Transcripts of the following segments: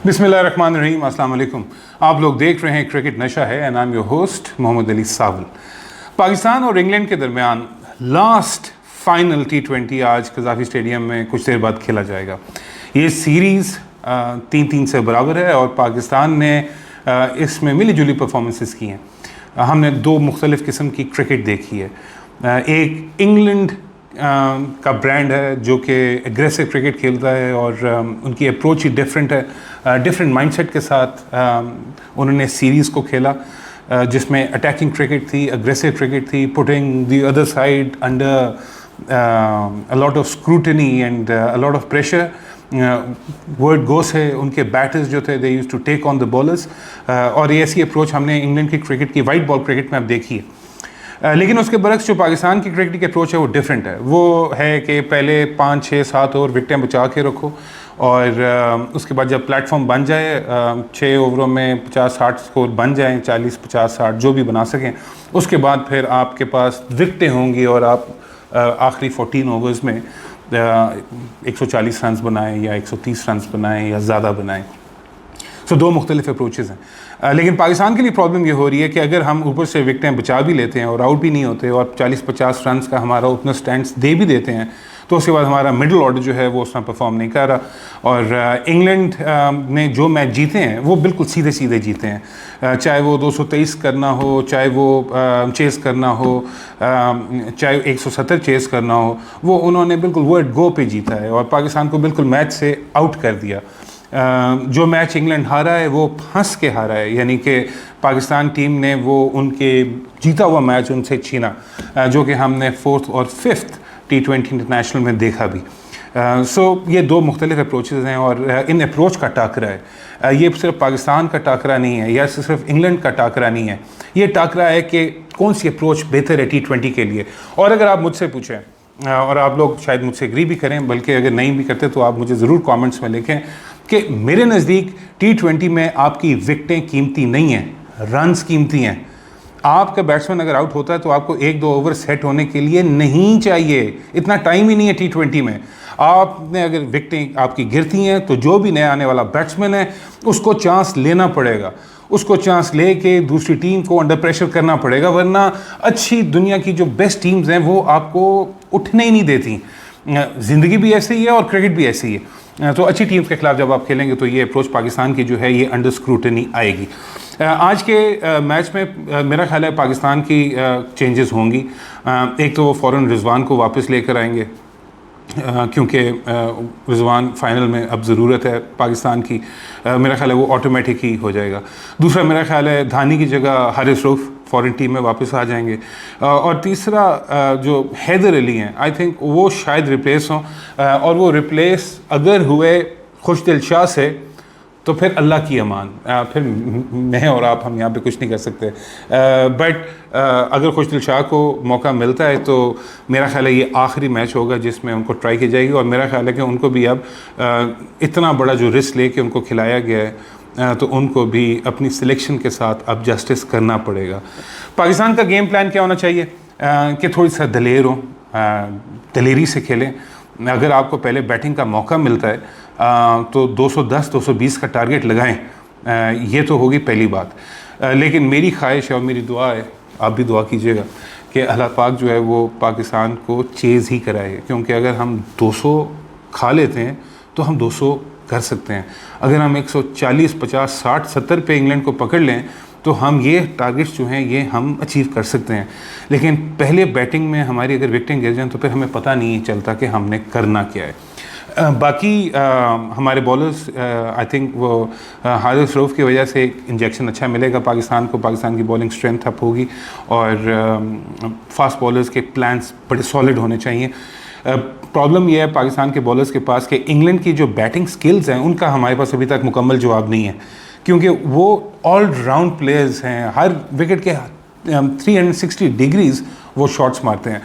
बिस्मिल्लाहिर्रहमानिर्रहीम, अस्सलाम वालेकुम। आप लोग देख रहे हैं क्रिकेट नशा है and I am your host Mohammad Ali Sawal. Pakistan और इंग्लैंड के दरमियान लास्ट फाइनल T20 आज कज़ाफ़ी स्टेडियम में कुछ देर बाद खेला जाएगा। ये सीरीज़ 3-3 से बराबर है और पाकिस्तान ने इसमें मिली जुली परफॉर्मेंसेस की हैं। हमने दो मुख्तलिफ़ किस्म की क्रिकेट देखी है। एक इंग्लैंड का ब्रांड है जो कि एग्रेसिव क्रिकेट खेलता है और उनकी अप्रोच ही डिफरेंट है। डिफरेंट माइंडसेट के साथ उन्होंने सीरीज़ को खेला जिसमें अटैकिंग क्रिकेट थी, एग्रेसिव क्रिकेट थी, putting the other side under a lot of scrutiny and a lot of pressure. Word goes है, उनके बैटर्स जो थे they used to take on the bowlers और ये ऐसी अप्रोच हमने इंग्लैंड की क्रिकेट की वाइट बॉल क्रिकेट में अब देखी है। लेकिन उसके बरक्स जो पाकिस्तान की क्रिकेट की अप्रोच है वो डिफरेंट है। वो है कि पहले 5, 6, 7 ओवर विकेटें बचा के रखो और उसके बाद जब प्लेटफॉर्म बन जाए 6 ओवरों में 50-60 स्कोर बन जाएं, 40, 50, 60 जो भी बना सकें, उसके बाद फिर आपके पास विकेटें होंगी और आप आखिरी 14 ओवर्स में 140 रन बनाएं या 130 रन बनाएं या ज़्यादा बनाएं। सो दो मुख्तलिफ अप्रोचेज़ हैं। लेकिन पाकिस्तान के लिए प्रॉब्लम ये हो रही है कि अगर हम ऊपर से विकेटें बचा भी लेते हैं और आउट भी नहीं होते और 40-50 रन का हमारा ओपनर स्टैंड्स दे भी देते हैं तो उसके बाद हमारा मिडल ऑर्डर जो है वो उसमें परफॉर्म नहीं कर रहा। और इंग्लैंड ने जो मैच जीते हैं वो बिल्कुल सीधे सीधे जीते हैं, चाहे वो 223 करना हो, चाहे वो चेस करना हो, चाहे 170 चेस करना हो, वो उन्होंने बिल्कुल वर्ड गो पे जीता है और पाकिस्तान को बिल्कुल मैच से आउट कर दिया। जो मैच इंग्लैंड हारा है वो फंस के हारा है, यानी कि पाकिस्तान टीम ने वो उनके जीता हुआ मैच उनसे छीना, जो कि हमने 4th और 5th T20 इंटरनेशनल में देखा भी। ये दो मुख्तलिफ अप्रोचेज़ हैं और इन अप्रोच का टाकरा है। ये सिर्फ पाकिस्तान का टाकरा नहीं है या सिर्फ इंग्लैंड का टाकरा नहीं है, ये टाकरा है कि कौन सी अप्रोच बेहतर है T20 के लिए। और अगर आप मुझसे पूछें और आप लोग शायद मुझसे एग्री भी करें, बल्कि अगर नहीं भी करते तो आप मुझे ज़रूर कमेंट्स में लिखें कि मेरे नज़दीक T20 में आपकी विकेटें कीमती नहीं हैं, रन्स कीमती हैं। आपका बैट्समैन अगर आउट होता है तो आपको 1-2 ओवर सेट होने के लिए नहीं चाहिए, इतना टाइम ही नहीं है T20 में। आपने अगर विकेटें आपकी गिरती हैं तो जो भी नया आने वाला बैट्समैन है उसको चांस लेना पड़ेगा, उसको चांस लेके दूसरी टीम को अंडर प्रेशर करना पड़ेगा, वरना अच्छी दुनिया की जो बेस्ट टीम्स हैं वो आपको उठने ही नहीं देती। ज़िंदगी भी ऐसी ही है और क्रिकेट भी ऐसी ही है। तो अच्छी टीम्स के खिलाफ जब आप खेलेंगे तो ये अप्रोच पाकिस्तान की जो है ये अंडर स्क्रूटनी आएगी। आज के मैच में मेरा ख्याल है पाकिस्तान की चेंजेस होंगी। एक तो वो फ़ौरन रिजवान को वापस लेकर आएंगे क्योंकि रिजवान फाइनल में अब ज़रूरत है पाकिस्तान की। मेरा ख्याल है वो ऑटोमेटिक ही हो जाएगा। दूसरा मेरा ख्याल है धानी की जगह हारिस रऊफ़ फ़ॉरेन टीम में वापस आ जाएंगे। और तीसरा जो हैदर अली हैं, आई थिंक वो शायद रिप्लेस हों और वो रिप्लेस अगर हुए खुशदिल शाह से तो फिर अल्लाह की अमान, फिर मैं और आप हम यहाँ पे कुछ नहीं कर सकते। बट अगर खुशदिल शाह को मौका मिलता है तो मेरा ख्याल है ये आखिरी मैच होगा जिसमें उनको ट्राई की जाएगी और मेरा ख्याल है कि उनको भी अब इतना बड़ा जो रिस्क लेके उनको खिलाया गया है तो उनको भी अपनी सिलेक्शन के साथ अब जस्टिस करना पड़ेगा। पाकिस्तान का गेम प्लान क्या होना चाहिए कि थोड़ी सा दलेर हो, दलेरी से खेलें। अगर आपको पहले बैटिंग का मौका मिलता है तो 210-220 का टारगेट लगाएं, ये तो होगी पहली बात। लेकिन मेरी ख्वाहिश है और मेरी दुआ है, आप भी दुआ कीजिएगा कि अल्लाह पाक जो है वो पाकिस्तान को चेज़ ही कराए, क्योंकि अगर हम 200 खा लेते हैं तो हम 200 कर सकते हैं। अगर हम 140, 50, 60, 70 पे इंग्लैंड को पकड़ लें तो हम ये टारगेट्स जो हैं ये हम अचीव कर सकते हैं। लेकिन पहले बैटिंग में हमारी अगर विकेटें गिर जाएं तो फिर हमें पता नहीं चलता कि हमने करना क्या है। बाकी हमारे बॉलर्स आई थिंक वो हारिस रऊफ़ की वजह से एक इंजेक्शन अच्छा मिलेगा पाकिस्तान को, पाकिस्तान की बॉलिंग स्ट्रेंथ अप होगी और फास्ट बॉलर्स के प्लान्स बड़े सॉलिड होने चाहिए। प्रॉब्लम यह है पाकिस्तान के बॉलर्स के पास कि इंग्लैंड की जो बैटिंग स्किल्स हैं उनका हमारे पास अभी तक मुकम्मल जवाब नहीं है, क्योंकि वो ऑल राउंड प्लेयर्स हैं। हर विकेट के 360 डिग्रीज वो शॉट्स मारते हैं।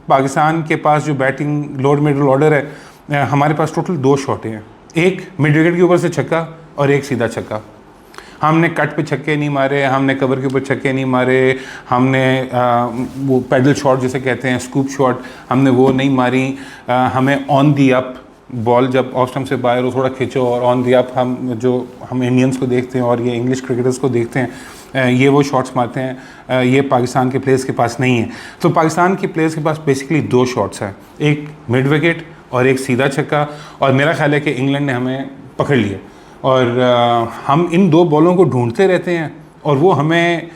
पाकिस्तान के पास जो बैटिंग लोअर मिडल ऑर्डर है, हमारे पास टोटल 2 शॉटें हैं, एक मिड विकेट के ऊपर से छक्का और एक सीधा छक्का। हमने कट पे छक्के नहीं मारे, हमने कवर के ऊपर छक्के नहीं मारे, हमने वो पैडल शॉट जिसे कहते हैं स्कूप शॉट, हमने वो नहीं मारी। हमें ऑन दी अप बॉल जब ऑफ स्टंप से बाहर हो थोड़ा खींचो और ऑन दी अप, हम इंडियंस को देखते हैं और ये इंग्लिश क्रिकेटर्स को देखते हैं, ये वो शॉट्स मारते हैं, ये पाकिस्तान के प्लेयर्स के पास नहीं है। तो पाकिस्तान के प्लेयर्स के पास बेसिकली 2 शॉट्स हैं, एक मिड विकेट और एक सीधा छक्का, और मेरा ख्याल है कि इंग्लैंड ने हमें पकड़ लिया और हम इन 2 बॉलों को ढूंढते रहते हैं और वो हमें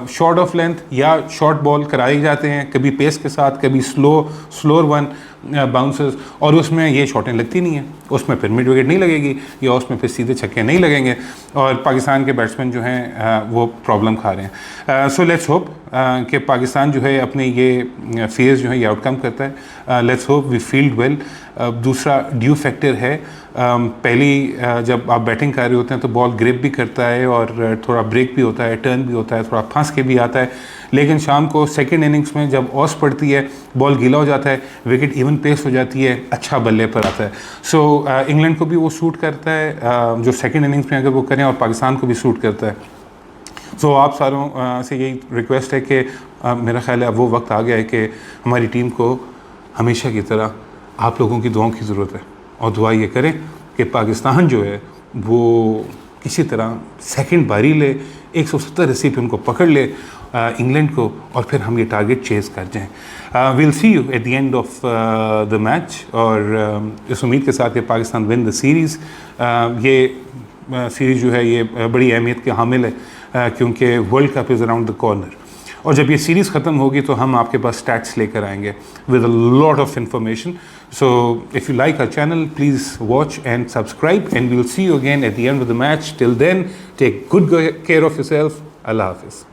शॉर्ट ऑफ लेंथ या शॉर्ट बॉल कराए जाते हैं, कभी पेस के साथ, कभी स्लोअर वन बाउंसर्स, और उसमें ये शॉटें लगती नहीं हैं, उसमें फिर मिड विकेट नहीं लगेगी या उसमें फिर सीधे छक्के नहीं लगेंगे और पाकिस्तान के बैट्समैन जो हैं वो प्रॉब्लम खा रहे हैं। सो लेट्स होप कि पाकिस्तान जो है अपने ये फेज़ जो है ये आउटकम करता है। Let's hope we field well. दूसरा ड्यू फैक्टर है, पहली जब आप बैटिंग कर रहे होते हैं तो बॉल ग्रिप भी करता है और थोड़ा ब्रेक भी होता है, टर्न भी होता है, थोड़ा फंस के भी आता है, लेकिन शाम को सेकंड इनिंग्स में जब ऑस पड़ती है, बॉल गीला हो जाता है, विकेट इवन पेस हो जाती है, अच्छा बल्ले पर आता है। सो इंग्लैंड को भी वो सूट करता है जो सेकंड इनिंग्स में अगर वो करें, और पाकिस्तान को भी सूट करता है। सो आप सारों से यही रिक्वेस्ट है कि मेरा ख्याल है अब वो वक्त आ गया है कि हमारी टीम को हमेशा की तरह आप लोगों की दुआओं की ज़रूरत है, और दुआ ये करें कि पाकिस्तान जो है वो किसी तरह सेकंड बारी ले, 170 रसी पे उनको पकड़ ले इंग्लैंड को, और फिर हम ये टारगेट चेज़ कर जाएँ। Will see you eight the end of the match, और इस उम्मीद के साथ कि पाकिस्तान विन द सीरीज़। ये सीरीज़ जो है ये बड़ी अहमियत के हामिल है क्योंकि world cup is around the corner, और जब ये सीरीज़ ख़त्म होगी तो हम आपके पास स्टैट्स लेकर आएंगे with a lot of information. So if you like our channel, please watch and subscribe, and we will see you again at the end of the match. Till then, take good care of yourself. अल्लाह हाफिज़।